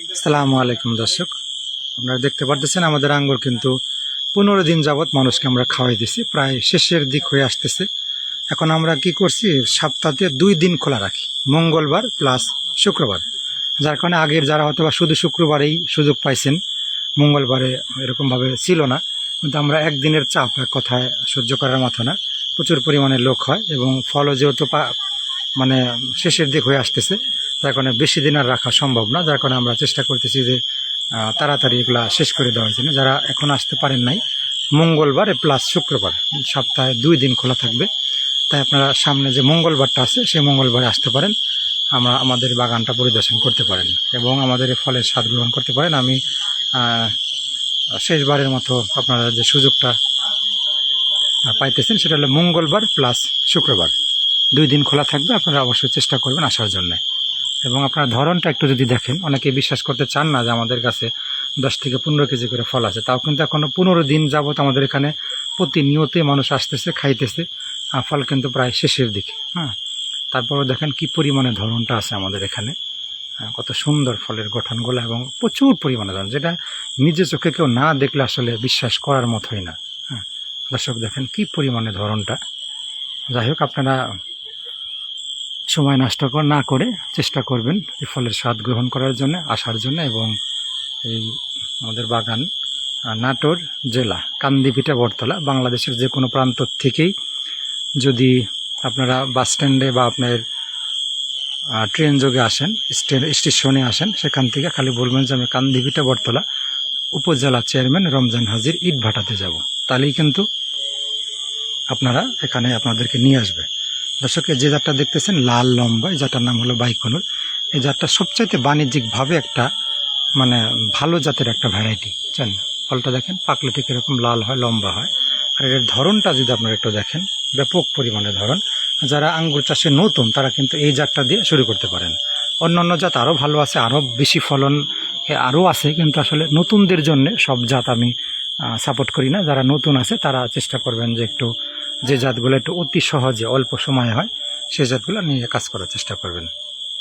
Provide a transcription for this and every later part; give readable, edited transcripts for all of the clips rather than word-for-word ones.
আসসালামু আলাইকুম দর্শক, আপনারা দেখতে পারতেছেন আমাদের আঙ্গুর কিন্তু 15 দিন যাবৎ মানুষকে আমরা খাওয়াই দিছি, প্রায় শেষের দিক হয়ে আসতেছে। এখন আমরা কি করছি, সপ্তাহে 2 দিন খোলা রাখি, মঙ্গলবার প্লাস শুক্রবার। যার কারণে আগের যারা হয়তো বা শুধু শুক্রবারেই সুযোগ পাইছেন, মঙ্গলবারে এরকমভাবে ছিল না, কিন্তু আমরা একদিনের চাপ এক কথায় সহ্য করার মতো না, প্রচুর পরিমাণে লোক হয় এবং ফলও যেহেতু মানে শেষের দিক হয়ে আসতেছে, যার কারণে বেশি দিন আর রাখা সম্ভব না। যার কারণে আমরা চেষ্টা করতেছি যে তাড়াতাড়ি এগুলা শেষ করে দেওয়ার জন্য। যারা এখন আসতে পারেন নাই, মঙ্গলবার প্লাস শুক্রবার সপ্তাহে 2 দিন খোলা থাকবে। তাই আপনারা সামনে যে মঙ্গলবারটা আছে সেই মঙ্গলবারে আসতে পারেন, আমাদের বাগানটা পরিদর্শন করতে পারেন এবং আমাদের এই ফলের স্বাদ গ্রহণ করতে পারেন। আমি শেষবারের মতো আপনারা যে সুযোগটা পাইতেছেন সেটা হলো মঙ্গলবার প্লাস শুক্রবার 2 দিন খোলা থাকবে। আপনারা অবশ্যই চেষ্টা করবেন আসার জন্য। এবং আপনার ধরনটা একটু যদি দেখেন, অনেকে বিশ্বাস করতে চান না যে আমাদের কাছে 10 থেকে 15 কেজি করে ফল আছে, তাও কিন্তু এখনো 15 দিন যাবত আমাদের এখানে প্রতিনিয়তই মানুষ আসতেছে, খাইতেছে। ফল কিন্তু প্রায় শেষের দিকে। তারপরে দেখেন কি পরিমাণে ধরনটা আছে আমাদের এখানে, কত সুন্দর ফলের গঠনগুলো এবং প্রচুর পরিমাণে ধরন, যেটা নিজে চোখে কেউ না দেখলে আসলে বিশ্বাস করার মতোই না। দর্শক দেখেন কি পরিমাণে ধরনটা। যাই হোক, আপনারা সময় নষ্ট না করে চেষ্টা করবেন এই ফলের স্বাদ গ্রহণ করার জন্য, আসার জন্য। এবং এই আমাদের বাগান নাটোর জেলা, কান্দিভিটা বটতলা, বাংলাদেশের যে কোনো প্রান্ত থেকেই যদি আপনারা বাস স্ট্যান্ডে বা আপনার ট্রেন যোগে আসেন, স্টেশনে আসেন, সেখান থেকে খালি বলবেন যে আমি কান্দিভিটা বটতলা উপজেলা চেয়ারম্যান রমজান হাজির ইট ভাটাতে যাব, তাহলেই কিন্তু আপনারা এখানে আপনাদেরকে নিয়ে আসবে। দর্শকের যে জাতটা দেখতেছেন লাল লম্বা, এই জাতটার নাম হলো বাইকনুর। এই জাতটা সবচাইতে বাণিজ্যিকভাবে একটা মানে ভালো জাতের একটা ভ্যারাইটি। জানেন, ফলটা দেখেন পাকলে ঠিক এরকম লাল হয়, লম্বা হয়। আর এর ধরনটা যদি আপনারা একটু দেখেন, ব্যাপক পরিমাণে ধরন। যারা আঙ্গুর চাষে নতুন তারা কিন্তু এই জাতটা দিয়ে শুরু করতে পারেন। অন্য অন্য জাত আরও ভালো আছে, আরও বেশি ফলন আরও আছে, কিন্তু আসলে নতুনদের জন্য সব জাত আমি সাপোর্ট করি না। যারা নতুন আছে তারা চেষ্টা করবেন যে একটু যে জাতগুলো একটু অতি সহজে অল্প সময় হয় সেই জাতগুলো নিয়ে কাজ করার চেষ্টা করবেন।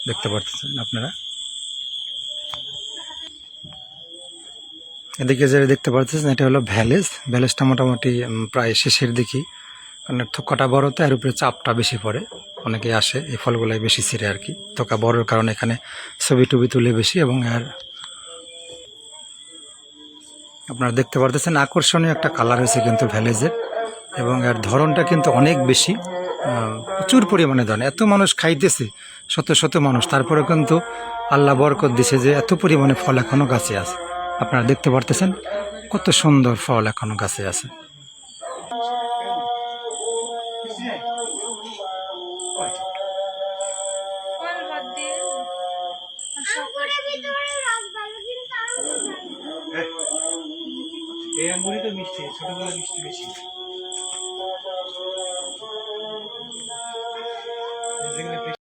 দেখতে পাচ্ছেন আপনারা, এদিকে যে দেখতে পাচ্ছেন এটা হলো ভ্যালেজটা মোটামুটি প্রায় শেষের দিকেই, কারণ থোকাটা বড় তো, এর উপরে চাপটা বেশি পড়ে, অনেকে আসে এই ফলগুলাই বেশি ছিঁড়ে আর কি। থোকা বড়োর কারণে এখানে ছবি টবি তুলে বেশি। এবং আর আপনারা দেখতে পারতেছেন আকর্ষণীয় একটা কালার হয়েছে কিন্তু ভ্যালেজের, এবং এর ধরনটা কিন্তু অনেক বেশি, প্রচুর পরিমাণে ধরন। এত মানুষ খাইতেছে, শত শত মানুষ, তারপরে কিন্তু আল্লাহ বরকত দিছে যে এত পরিমাণে ফল এখনো গাছে আছে। আপনারা দেখতে পারতেছেন কত সুন্দর ফল এখনো গাছে আছে। এই আঙ্গুরই তো মিষ্টি, ছোটবেলা মিষ্টি বেশি।